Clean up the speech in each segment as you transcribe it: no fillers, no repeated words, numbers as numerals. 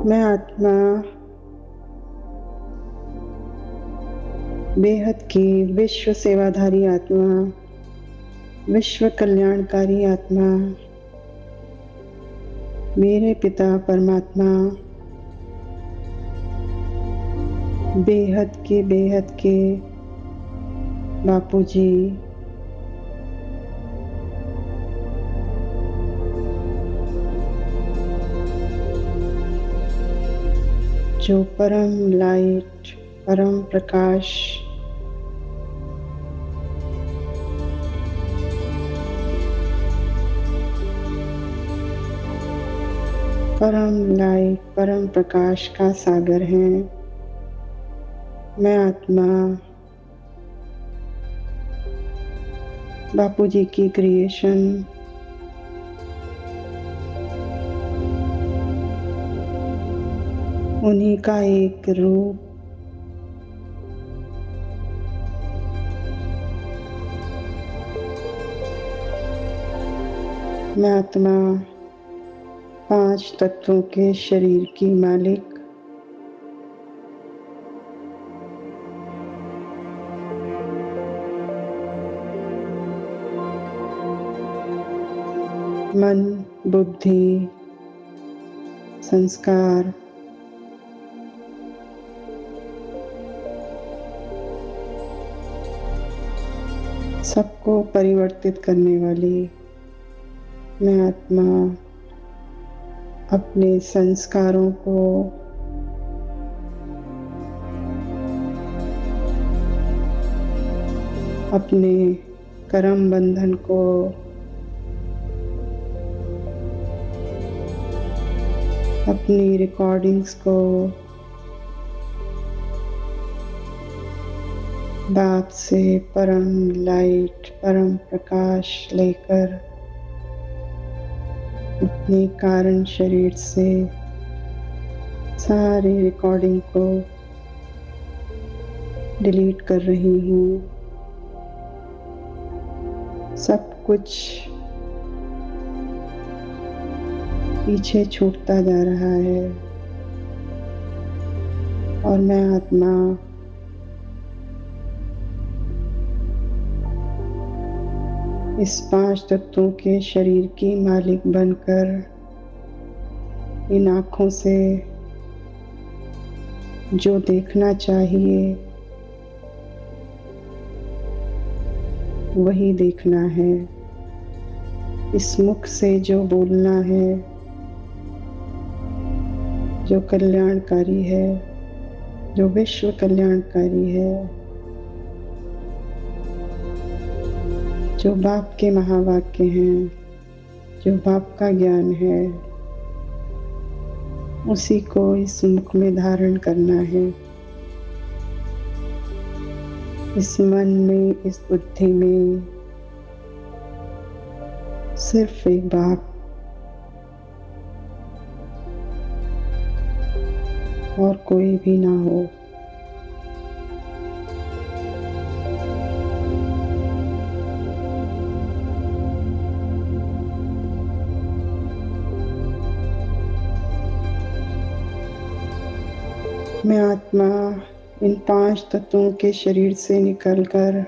मैं आत्मा बेहद की विश्व सेवाधारी आत्मा, विश्व कल्याणकारी आत्मा, मेरे पिता परमात्मा, बेहद के बापूजी, जो परम लाइट, परम प्रकाश, परम लाइट, परम प्रकाश का सागर है। मैं आत्मा बापूजी की क्रिएशन, उन्हीं का एक रूप, मैं आत्मा 5 तत्वों के शरीर की मालिक, मन, बुद्धि, संस्कार, सबको परिवर्तित करने वाली मैं आत्मा अपने संस्कारों को अपने कर्म बंधन को अपनी रिकॉर्डिंग्स को बाप से परम लाइट, परम प्रकाश लेकर अपने कारण शरीर से सारी रिकॉर्डिंग को डिलीट कर रही हूँ। सब कुछ पीछे छूटता जा रहा है और मैं आत्मा इस 5 तत्वों के शरीर की मालिक बनकर इन आँखों से जो देखना चाहिए वही देखना है, इस मुख से जो बोलना है, जो कल्याणकारी है, जो विश्व कल्याणकारी है, जो बाप के महावाक्य हैं, जो बाप का ज्ञान है, उसी को इस मुख में धारण करना है। इस मन में, इस बुद्धि में सिर्फ एक बाप और कोई भी ना हो। मैं आत्मा इन 5 तत्वों के शरीर से निकलकर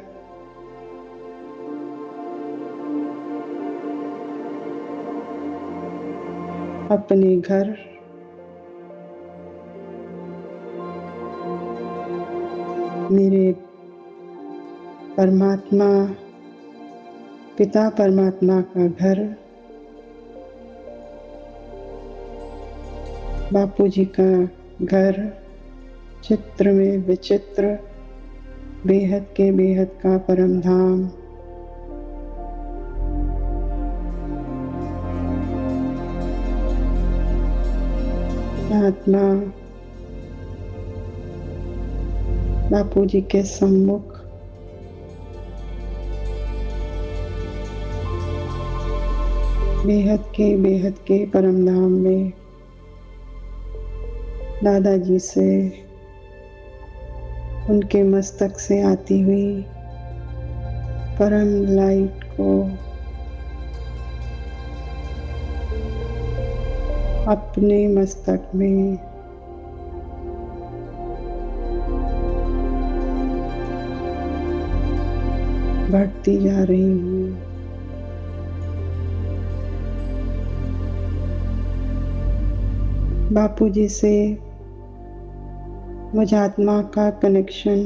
अपने घर, मेरे परमात्मा, पिता परमात्मा का घर, बापूजी का घर, चित्र में विचित्र, बेहद के बेहद का परम धाम, आत्मा बापूजी के सम्मुख बेहद के परम धाम में दादाजी से, उनके मस्तक से आती हुई परम लाइट को अपने मस्तक में बढ़ती जा रही हूँ। बापूजी से मुझ आत्मा का कनेक्शन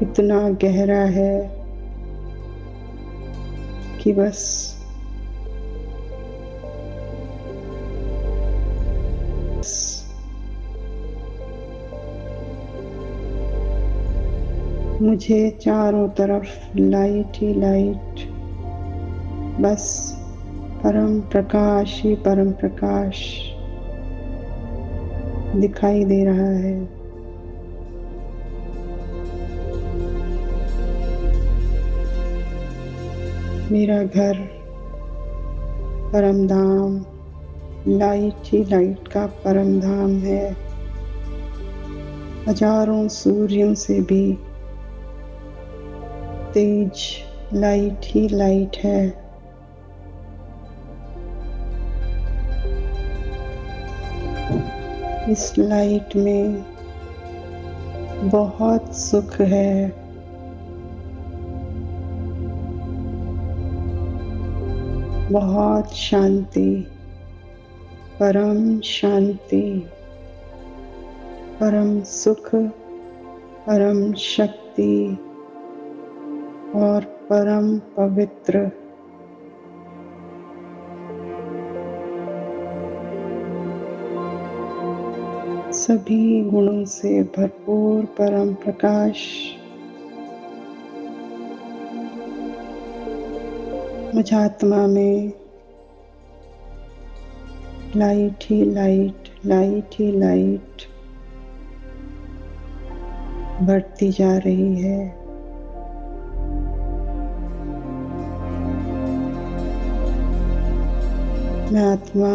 इतना गहरा है कि बस मुझे चारों तरफ लाइट ही लाइट, बस परम प्रकाश ही परम प्रकाश दिखाई दे रहा है। मेरा घर परम धाम लाइट ही लाइट का परम धाम है। हजारों सूर्यों से भी तेज लाइट ही लाइट है। इस लाइट में बहुत सुख है। बहुत शांति, परम शांति, परम सुख, परम शक्ति और परम पवित्र। सभी गुणों से भरपूर परम प्रकाश मुझ आत्मा में लाइट ही लाइट, लाइट ही लाइट बढ़ती जा रही है। मैं आत्मा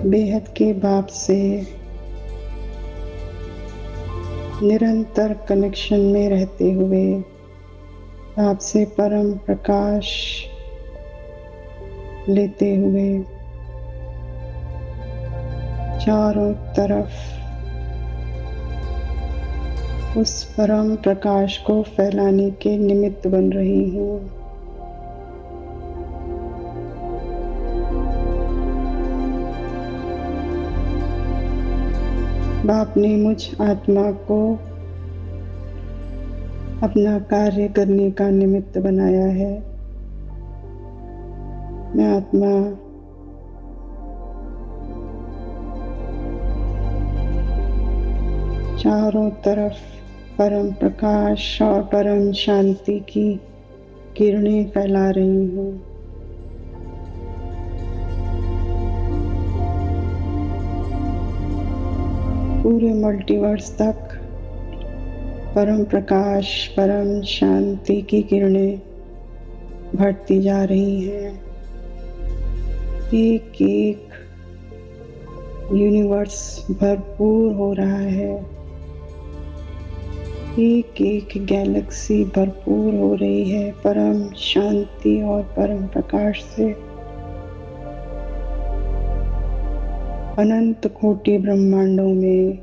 बेहद के बाप से निरंतर कनेक्शन में रहते हुए आपसे परम प्रकाश लेते हुए चारों तरफ उस परम प्रकाश को फैलाने के निमित्त बन रही हूँ। बाप ने मुझ आत्मा को अपना कार्य करने का निमित्त बनाया है। मैं आत्मा चारों तरफ परम प्रकाश और परम शांति की किरणें फैला रही हूँ। पूरे मल्टीवर्स तक परम प्रकाश, परम शांति की किरणें बढ़ती जा रही हैं। एक एक यूनिवर्स भरपूर हो रहा है। एक एक गैलेक्सी भरपूर हो रही है परम शांति और परम प्रकाश से। अनंत कोटि ब्रह्मांडों में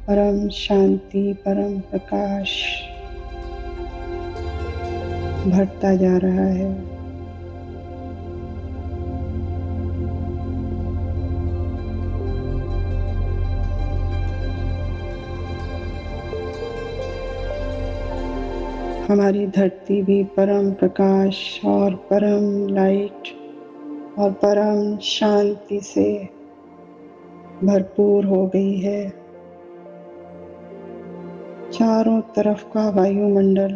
परम शांति, परम प्रकाश बढ़ता जा रहा है। हमारी धरती भी परम प्रकाश और परम लाइट और परम शांति से भरपूर हो गई है। चारों तरफ का वायुमंडल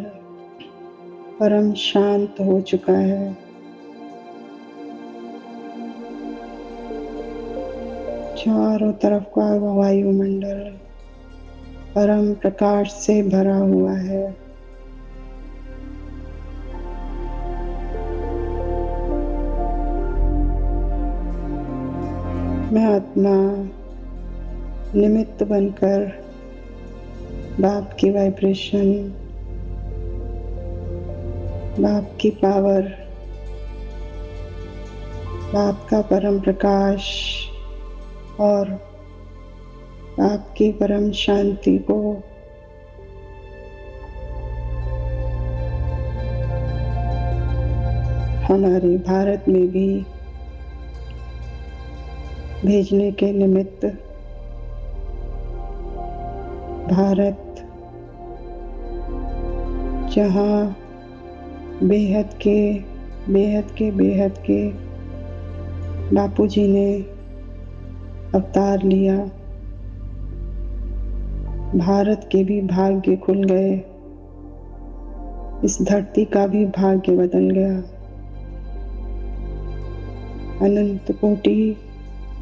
परम शांत हो चुका है। चारों तरफ का वायुमंडल परम प्रकाश से भरा हुआ है। मैं आत्मा निमित्त बनकर बाप की वाइब्रेशन, बाप की पावर, बाप का परम प्रकाश और आपकी परम शांति को हमारे भारत में भी भेजने के निमित्त भारत जहाँ बेहद के बापूजी ने अवतार लिया, भारत के भी भाग्य खुल गए, इस धरती का भी भाग्य बदल गया। अनंत कोटि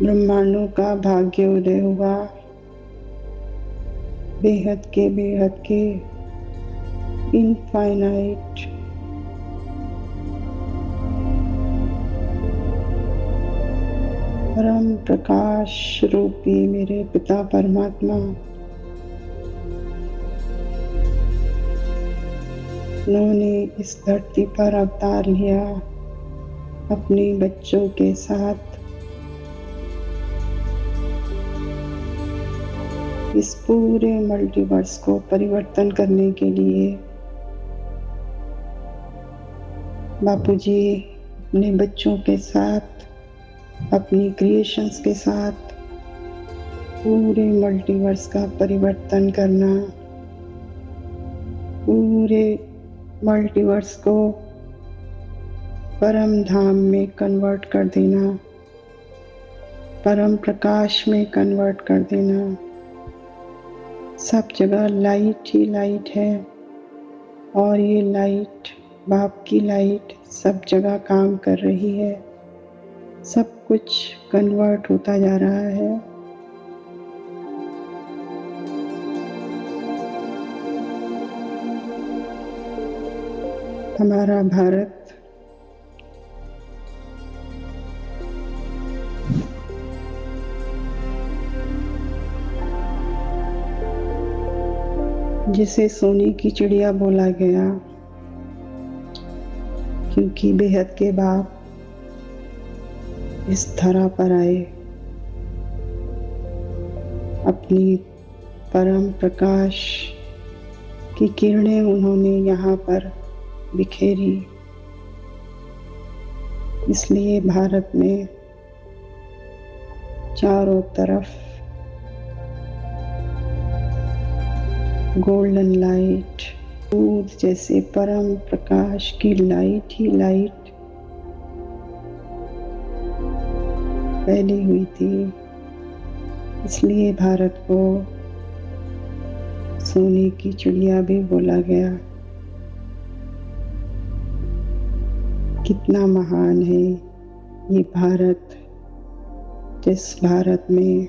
ब्रह्मांडों का भाग्य उदय हुआ, बेहद के इनफाइनाइट परम प्रकाश रूपी मेरे पिता परमात्मा उन्होंने इस धरती पर अवतार लिया अपने बच्चों के साथ। इस पूरे मल्टीवर्स को परिवर्तन करने के लिए बापूजी अपने बच्चों के साथ, अपनी क्रिएशंस के साथ पूरे मल्टीवर्स का परिवर्तन करना, पूरे मल्टीवर्स को परम धाम में कन्वर्ट कर देना, परम प्रकाश में कन्वर्ट कर देना। सब जगह लाइट ही लाइट है और ये लाइट, बाप की लाइट सब जगह काम कर रही है, सब कुछ कन्वर्ट होता जा रहा है। हमारा भारत जिसे सोने की चिड़िया बोला गया, क्योंकि बेहद के बाप इस धरा पर आए, अपनी परम प्रकाश की किरणें उन्होंने यहाँ पर बिखेरी। इसलिए भारत में चारों तरफ गोल्डन लाइट, दूध जैसे परम प्रकाश की लाइट ही लाइट फैली हुई थी। इसलिए भारत को सोने की चिड़िया भी बोला गया। कितना महान है ये भारत, जिस भारत में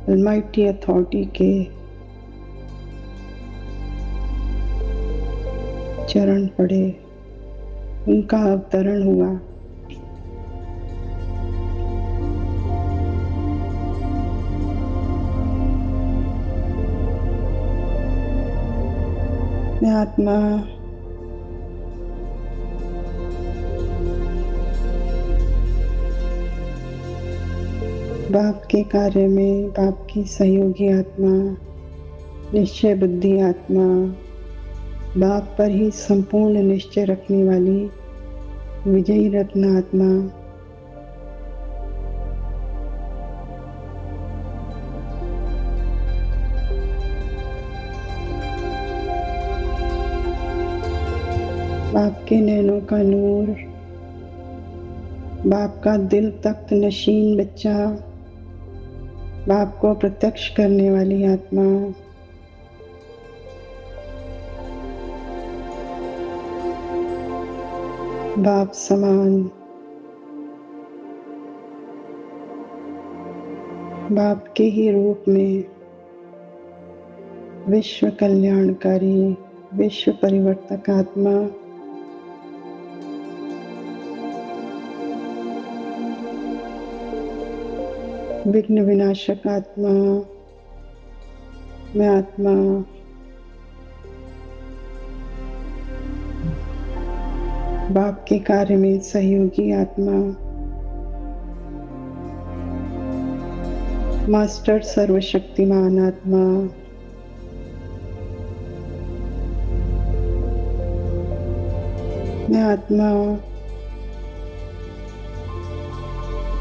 अलमाइटी अथॉरिटी के चरण पड़े, उनका अवतरण हुआ। मैं आत्मा बाप के कार्य में, बाप की सहयोगी आत्मा, निश्चय बुद्धि आत्मा, बाप पर ही संपूर्ण निश्चय रखने वाली विजयी रत्न आत्मा, बाप के नैनों का नूर, बाप का दिल तख्त नशीन बच्चा, बाप को प्रत्यक्ष करने वाली आत्मा, बाप समान, बाप के ही रूप में विश्व कल्याणकारी, विश्व परिवर्तक आत्मा, विघ्न विनाशक आत्मा, मैं आत्मा बाप के कार्य में सहयोगी आत्मा, मास्टर सर्वशक्तिमान आत्मा, मैं आत्मा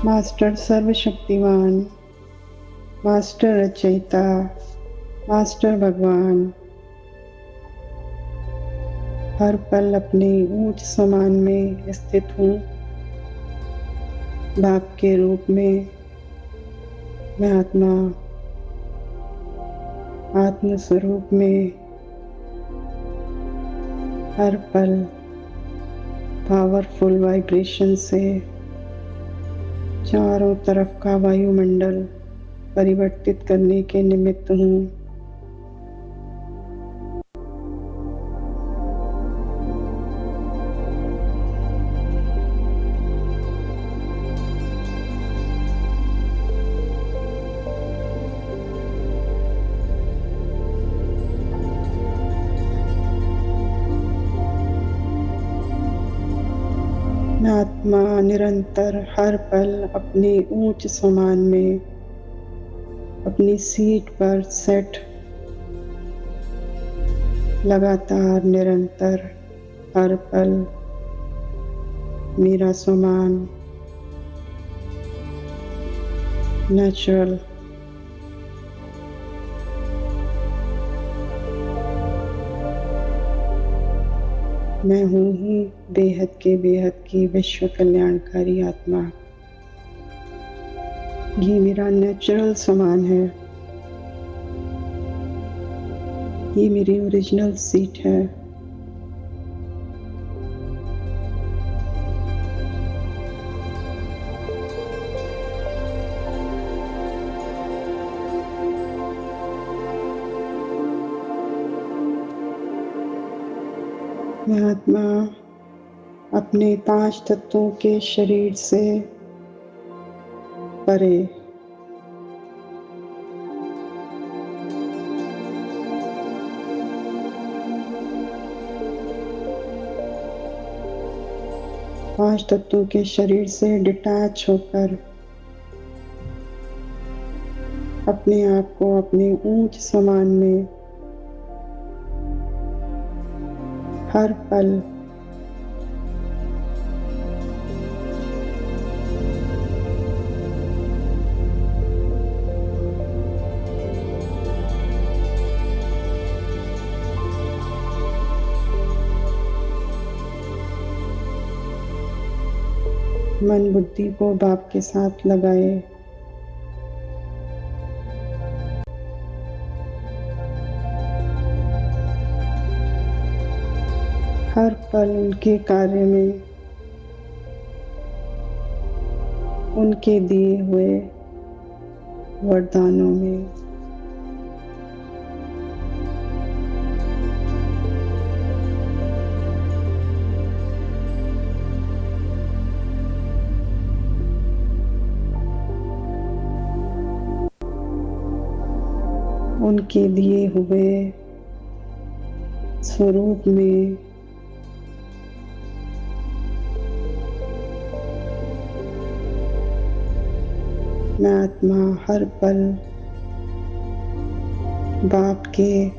मास्टर सर्वशक्तिमान, मास्टर रचयिता, मास्टर भगवान हर पल अपने ऊंच समान में स्थित हूँ। बाप के रूप में मैं आत्मा आत्म स्वरूप में हर पल पावरफुल वाइब्रेशन से चारों तरफ का वायुमंडल परिवर्तित करने के निमित्त हूँ। मैं आत्मा निरंतर हर पल अपने ऊंच समान में अपनी सीट पर सेट लगातार निरंतर हर पल मेरा समान नेचुरल मैं हूँ ही बेहद की विश्व कल्याणकारी आत्मा। ये मेरा नेचुरल समान है, ये मेरी ओरिजिनल सीट है। मैं आत्मा अपने 5 तत्वों के शरीर से परे पांच तत्वों के शरीर से डिटैच होकर अपने आप को अपने ऊंच समान में हर पल मन बुद्धि को बाप के साथ लगाए। हर पल उनके कार्य में उनके दिए हुए वरदानों में उनके दिए हुए स्वरूप में मैं आत्मा हर पल बाप के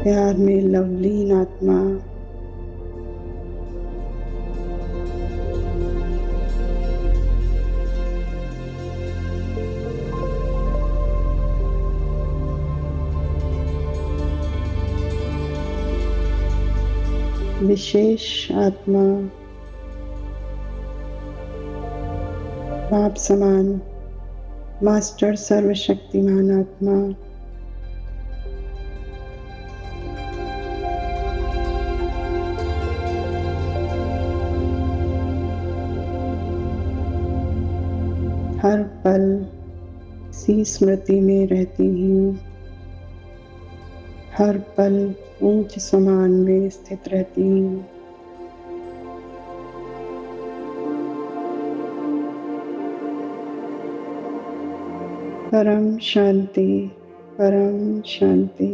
प्यार में लवलीन आत्मा विशेष आत्मा बाप समान मास्टर सर्वशक्तिमान आत्मा हर पल इसी स्मृति में रहती हूँ, हर पल ऊंच समान में स्थित रहती हूँ। परम शांति, परम शांति।